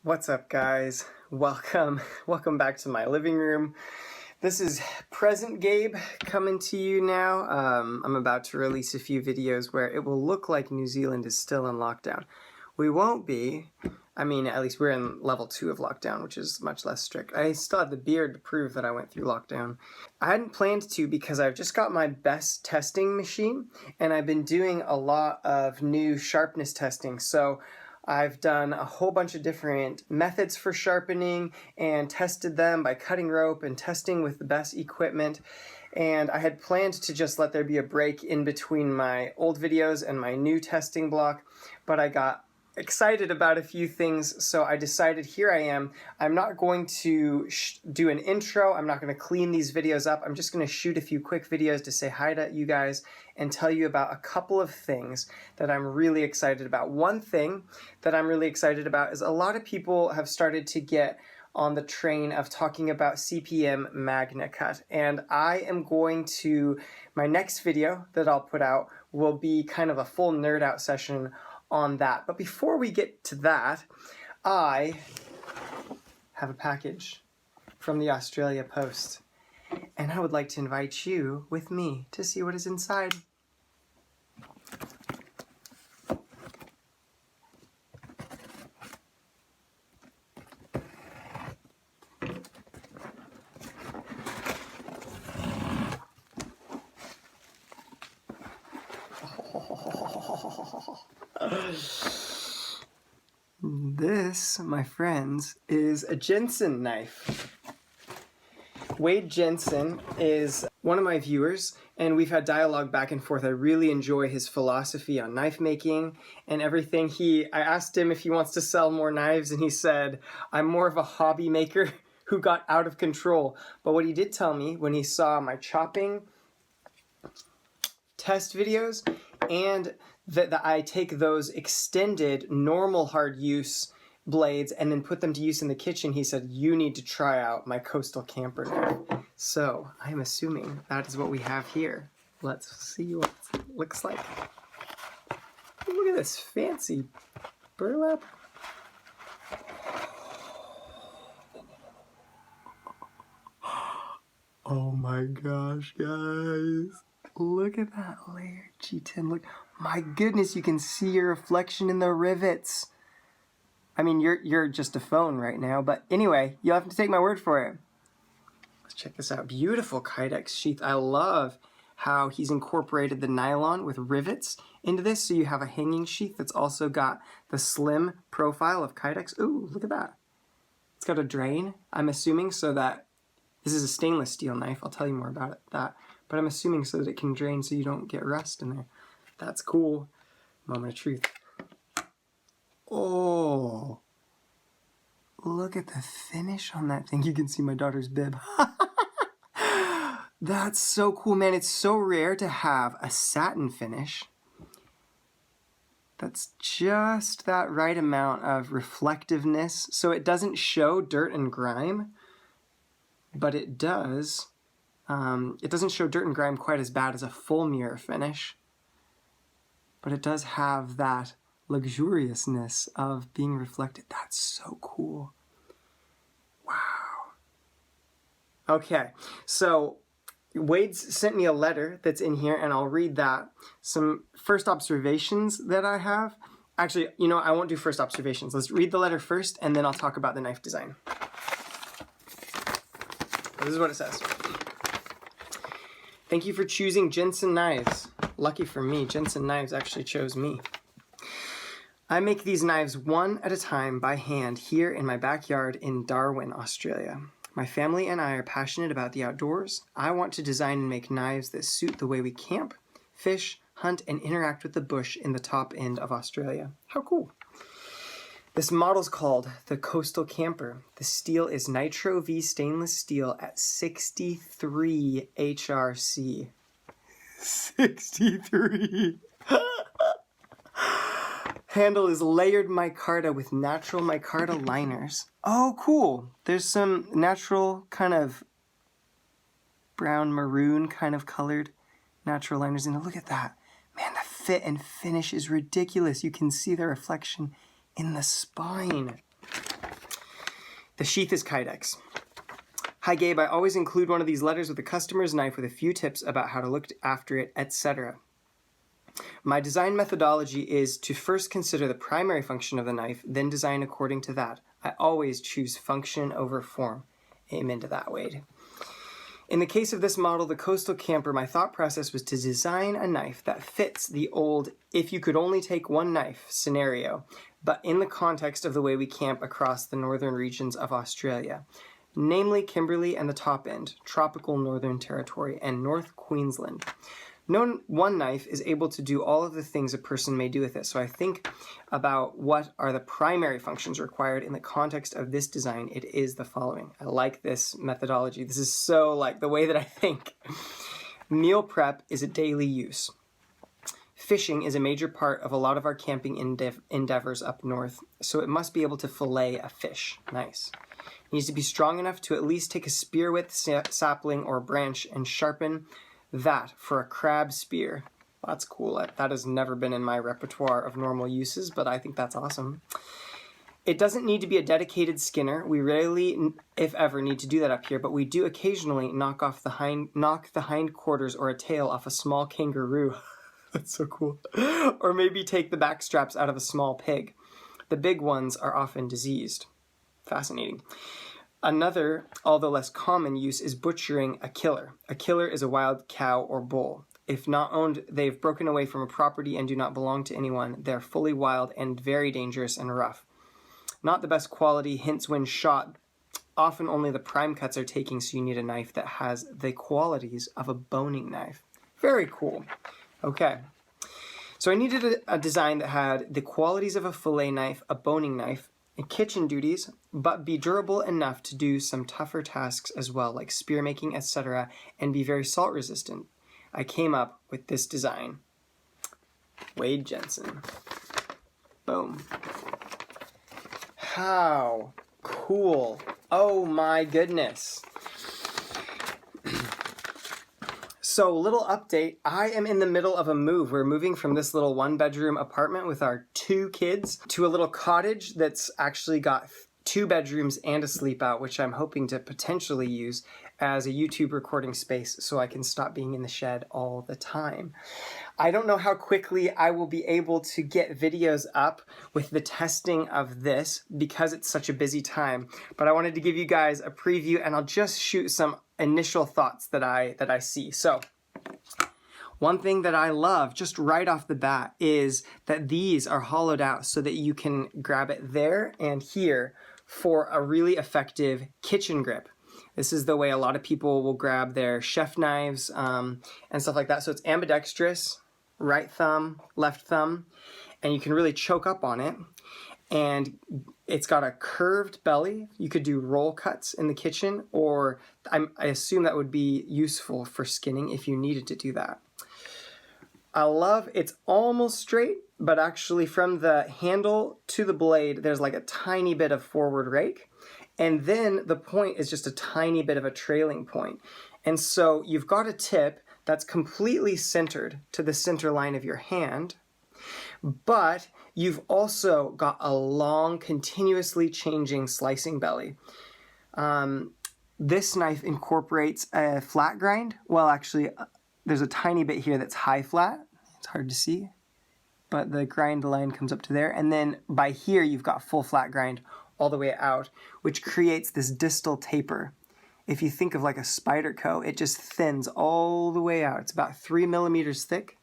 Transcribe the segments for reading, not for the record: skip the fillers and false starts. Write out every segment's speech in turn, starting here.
What's up, guys? Welcome back to my living room. This is present Gabe coming to you now. I'm about to release a few videos where it will look like New Zealand is still in lockdown. We won't be. I mean, at least we're in level 2 of lockdown, which is much less strict. I still have the beard to prove that I went through lockdown. I hadn't planned to because I've just got my best testing machine, and I've been doing a lot of new sharpness testing. So I've done a whole bunch of different methods for sharpening and tested them by cutting rope and testing with the best equipment. And I had planned to just let there be a break in between my old videos and my new testing block, but I got excited about a few things, so I decided here I am. I'm not going to do an intro. I'm not going to clean these videos up. I'm just going to shoot a few quick videos to say hi to you guys and tell you about a couple of things that I'm really excited about. One thing that I'm really excited about is a lot of people have started to get on the train of talking about CPM magna cut, and I am going to, my next video that I'll put out will be kind of a full nerd out session on that. But before we get to that, I have a package from the Australia Post, and I would like to invite you with me to see what is inside. This, my friends, is a Jensen knife. Wade Jensen is one of my viewers, and we've had dialogue back and forth. I really enjoy his philosophy on knife making and everything. I asked him if he wants to sell more knives, and he said, I'm more of a hobby maker who got out of control. But what he did tell me when he saw my chopping test videos and that I take those extended normal hard use blades and then put them to use in the kitchen, he said, you need to try out my coastal camper knife. So I'm assuming that is what we have here. Let's see what it looks like. Look at this fancy burlap. Oh my gosh, guys. Look at that layered G10. Look, my goodness, you can see your reflection in the rivets. I mean, you're just a phone right now, but anyway, you'll have to take my word for it. Let's check this out. Beautiful Kydex sheath. I love how he's incorporated the nylon with rivets into this, so you have a hanging sheath that's also got the slim profile of Kydex. Ooh, look at that. It's got a drain, I'm assuming, so that this is a stainless steel knife. I'll tell you more about that. But I'm assuming so that it can drain so you don't get rust in there. That's cool. Moment of truth. Oh, look at the finish on that thing. You can see my daughter's bib. That's so cool, man. It's so rare to have a satin finish. That's just that right amount of reflectiveness. So it doesn't show dirt and grime, but it does. It doesn't show dirt and grime quite as bad as a full mirror finish, but it does have that luxuriousness of being reflected. That's so cool. Wow. Okay, so Wade's sent me a letter that's in here, and I'll read that. Some first observations that I have. Actually, you know, I won't do first observations. Let's read the letter first, and then I'll talk about the knife design. This is what it says. Thank you for choosing Jensen knives. Lucky for me, Jensen knives actually chose me. I make these knives one at a time by hand here in my backyard in Darwin, Australia. My family and I are passionate about the outdoors. I want to design and make knives that suit the way we camp, fish, hunt, and interact with the bush in the top end of Australia. How cool. This model's called the Coastal Camper. The steel is NitroV Stainless steel at 63 HRC. 63. Handle is layered micarta with natural micarta liners. Oh, cool. There's some natural kind of brown maroon kind of colored natural liners in it. Look at that. Man, the fit and finish is ridiculous. You can see the reflection in the spine. The sheath is Kydex. Hi Gabe, I always include one of these letters with the customer's knife with a few tips about how to look after it, etc. My design methodology is to first consider the primary function of the knife, then design according to that. I always choose function over form. Amen to that, Wade. In the case of this model, the coastal camper, my thought process was to design a knife that fits the old if you could only take one knife scenario, but in the context of the way we camp across the northern regions of Australia, namely Kimberley and the top end, tropical Northern Territory, and North Queensland. No one knife is able to do all of the things a person may do with it, so I think about what are the primary functions required in the context of this design. It is the following. I like this methodology. This is so like the way that I think. Meal prep is a daily use. Fishing is a major part of a lot of our camping endeavors up north, so it must be able to fillet a fish. Nice. It needs to be strong enough to at least take a spear-width sapling or branch and sharpen that for a crab spear. That's cool. That has never been in my repertoire of normal uses, but I think that's awesome. It doesn't need to be a dedicated skinner. We rarely, if ever, need to do that up here, but we do occasionally knock the hind quarters or a tail off a small kangaroo. That's so cool. Or maybe take the back straps out of a small pig. The big ones are often diseased. Fascinating. Another, although less common use is butchering a killer. A killer is a wild cow or bull. If not owned, they've broken away from a property and do not belong to anyone. They're fully wild and very dangerous and rough. Not the best quality, hence when shot, often only the prime cuts are taking, so you need a knife that has the qualities of a boning knife. Very cool. Okay. So I needed a design that had the qualities of a fillet knife, a boning knife, kitchen duties, but be durable enough to do some tougher tasks as well, like spear making, etc., and be very salt resistant. I came up with this design. Wade Jensen. Boom. How cool. Oh my goodness. So, little update, I am in the middle of a move. We're moving from this little one-bedroom apartment with our 2 kids to a little cottage that's actually got 2 bedrooms and a sleep out, which I'm hoping to potentially use as a YouTube recording space so I can stop being in the shed all the time. I don't know how quickly I will be able to get videos up with the testing of this because it's such a busy time, but I wanted to give you guys a preview, and I'll just shoot some initial thoughts that I see. So, one thing that I love just right off the bat is that these are hollowed out so that you can grab it there and here for a really effective kitchen grip. This is the way a lot of people will grab their chef knives and stuff like that. So it's ambidextrous, right thumb, left thumb, and you can really choke up on it. And it's got a curved belly. You could do roll cuts in the kitchen, or I assume that would be useful for skinning if you needed to do that. I love it's almost straight, but actually from the handle to the blade, there's like a tiny bit of forward rake. And then the point is just a tiny bit of a trailing point. And so you've got a tip that's completely centered to the center line of your hand, but you've also got a long, continuously changing slicing belly. This knife incorporates a flat grind. Well, actually, there's a tiny bit here that's high flat. It's hard to see, but the grind line comes up to there. And then by here, you've got full flat grind all the way out, which creates this distal taper. If you think of like a Spyderco, it just thins all the way out. It's about 3 millimeters thick.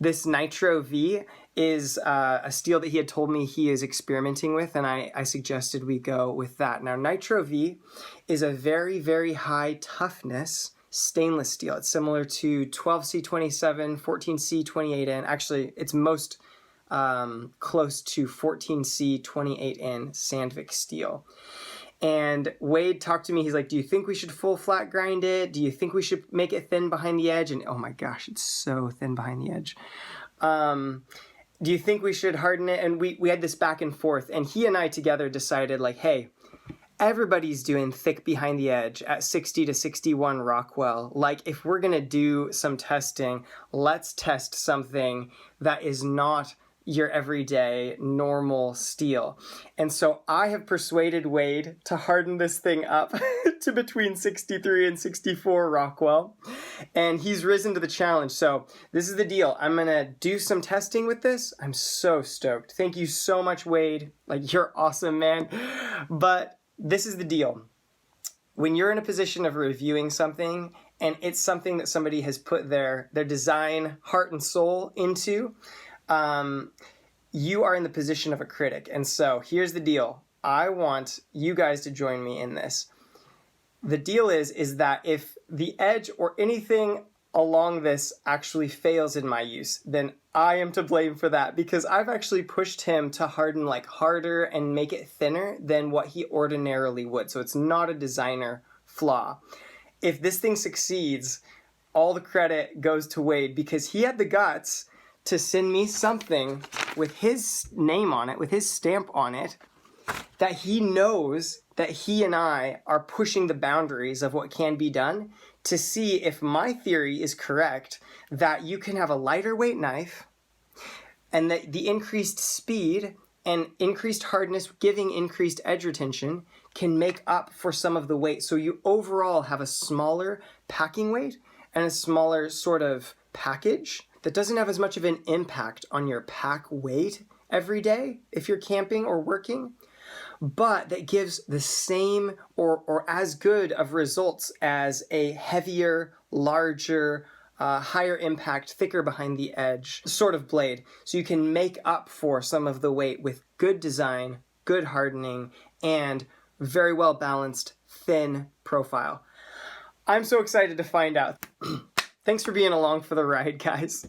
This NitroV is a steel that he had told me he is experimenting with, and I suggested we go with that. Now, NitroV is a very, very high toughness stainless steel. It's similar to 12C27, 14C28N. Actually, it's most close to 14C28N Sandvik steel. And Wade talked to me, he's like, do you think we should full flat grind it? Do you think we should make it thin behind the edge? And oh my gosh, it's so thin behind the edge. Do you think we should harden it? And we had this back and forth, and he and I together decided like, hey, everybody's doing thick behind the edge at 60 to 61 Rockwell. Like, if we're gonna do some testing, let's test something that is not your everyday normal steel. And so I have persuaded Wade to harden this thing up to between 63 and 64 Rockwell, and he's risen to the challenge. So this is the deal. I'm gonna do some testing with this. I'm so stoked. Thank you so much, Wade. Like, you're awesome, man. But this is the deal. When you're in a position of reviewing something and it's something that somebody has put their design, heart, and soul into, you are in the position of a critic. And so here's the deal. I want you guys to join me in this. The deal is that if the edge or anything along this actually fails in my use, then I am to blame for that, because I've actually pushed him to harden like harder and make it thinner than what he ordinarily would. So it's not a designer flaw. If this thing succeeds, all the credit goes to Wade, because he had the guts to send me something with his name on it, with his stamp on it, that he knows that he and I are pushing the boundaries of what can be done, to see if my theory is correct, that you can have a lighter weight knife and that the increased speed and increased hardness giving increased edge retention can make up for some of the weight. So you overall have a smaller packing weight and a smaller sort of package that doesn't have as much of an impact on your pack weight every day if you're camping or working, but that gives the same or as good of results as a heavier, larger, higher impact, thicker behind the edge sort of blade. So you can make up for some of the weight with good design, good hardening, and very well balanced, thin profile. I'm so excited to find out. Thanks for being along for the ride, guys.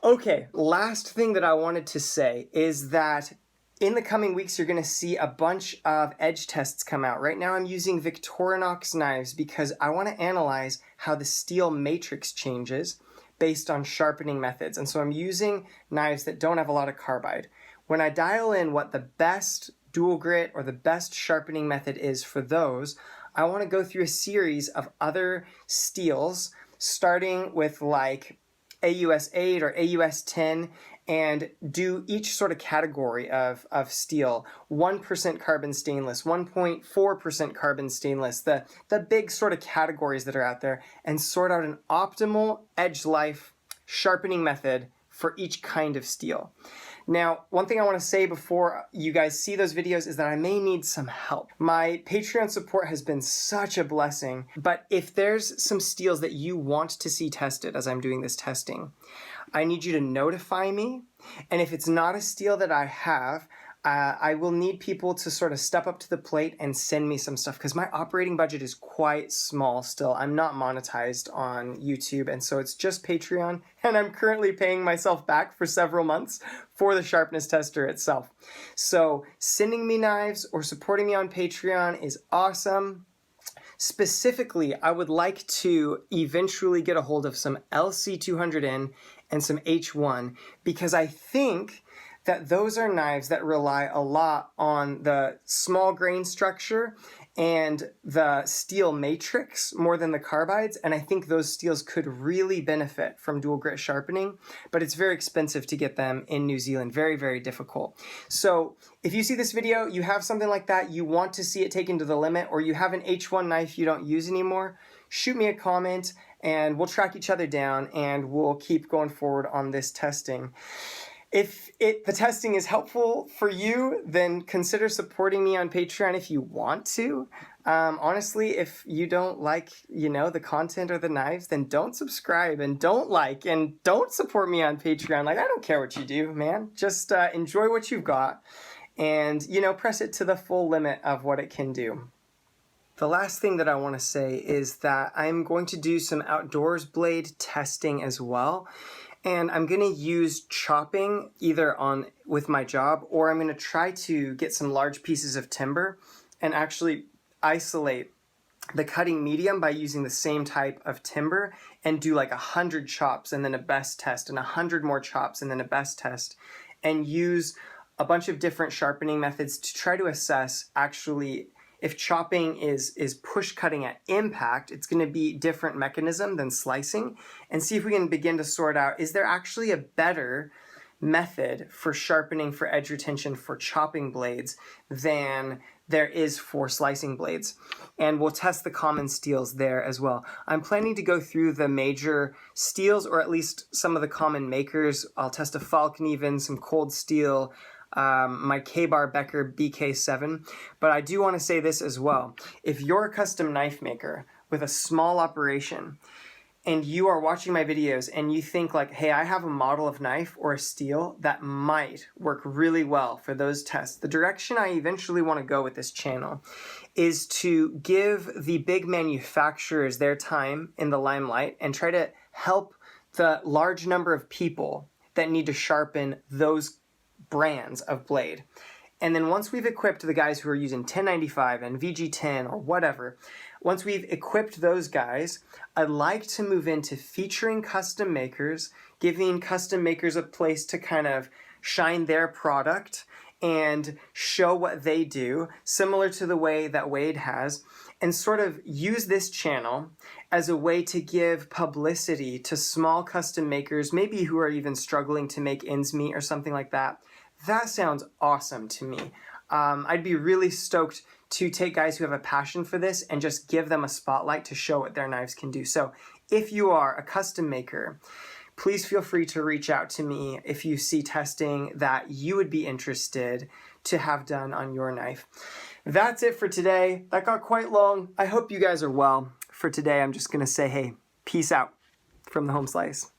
Okay, last thing that I wanted to say is that in the coming weeks, you're going to see a bunch of edge tests come out. Right now, I'm using Victorinox knives because I want to analyze how the steel matrix changes based on sharpening methods. And so I'm using knives that don't have a lot of carbide. When I dial in what the best dual grit or the best sharpening method is for those, I want to go through a series of other steels, starting with like AUS 8 or AUS 10, and do each sort of category of steel. 1% carbon stainless, 1.4% carbon stainless, the big sort of categories that are out there, and sort out an optimal edge life sharpening method for each kind of steel. Now, one thing I want to say before you guys see those videos is that I may need some help. My Patreon support has been such a blessing, but if there's some steels that you want to see tested as I'm doing this testing, I need you to notify me, and if it's not a steel that I have, I will need people to sort of step up to the plate and send me some stuff, because my operating budget is quite small still. I'm not monetized on YouTube, and so it's just Patreon, and I'm currently paying myself back for several months for the sharpness tester itself. So sending me knives or supporting me on Patreon is awesome. Specifically, I would like to eventually get a hold of some LC200N and some H1, because I think that those are knives that rely a lot on the small grain structure and the steel matrix more than the carbides, and I think those steels could really benefit from dual grit sharpening, but it's very expensive to get them in New Zealand, very, very difficult. So if you see this video, you have something like that, you want to see it taken to the limit, or you have an H1 knife you don't use anymore, shoot me a comment and we'll track each other down and we'll keep going forward on this testing. If the testing is helpful for you, then consider supporting me on Patreon if you want to. Honestly, if you don't like, the content or the knives, then don't subscribe and don't like and don't support me on Patreon. Like, I don't care what you do, man. Just enjoy what you've got and, press it to the full limit of what it can do. The last thing that I want to say is that I'm going to do some outdoors blade testing as well. And I'm going to use chopping either with my job, or I'm going to try to get some large pieces of timber and actually isolate the cutting medium by using the same type of timber and do like 100 chops and then a best test and 100 more chops and then a best test, and use a bunch of different sharpening methods to try to assess actually if chopping is push cutting at impact, it's going to be different mechanism than slicing, and see if we can begin to sort out, is there actually a better method for sharpening, for edge retention, for chopping blades than there is for slicing blades. And we'll test the common steels there as well. I'm planning to go through the major steels, or at least some of the common makers. I'll test a Falcon even, some cold steel, my K-Bar Becker BK7. But I do want to say this as well. If you're a custom knife maker with a small operation, and you are watching my videos and you think like, hey, I have a model of knife or a steel that might work really well for those tests, the direction I eventually want to go with this channel is to give the big manufacturers their time in the limelight and try to help the large number of people that need to sharpen those brands of blade. And then once we've equipped the guys who are using 1095 and VG10 or whatever, once we've equipped those guys, I'd like to move into featuring custom makers, giving custom makers a place to kind of shine their product and show what they do, similar to the way that Wade has, and sort of use this channel as a way to give publicity to small custom makers, maybe who are even struggling to make ends meet or something like that. That sounds awesome to me. I'd be really stoked to take guys who have a passion for this and just give them a spotlight to show what their knives can do. So if you are a custom maker, please feel free to reach out to me if you see testing that you would be interested to have done on your knife. That's it for today. That got quite long. I hope you guys are well. For today, I'm just going to say, hey, peace out from the Home Slice.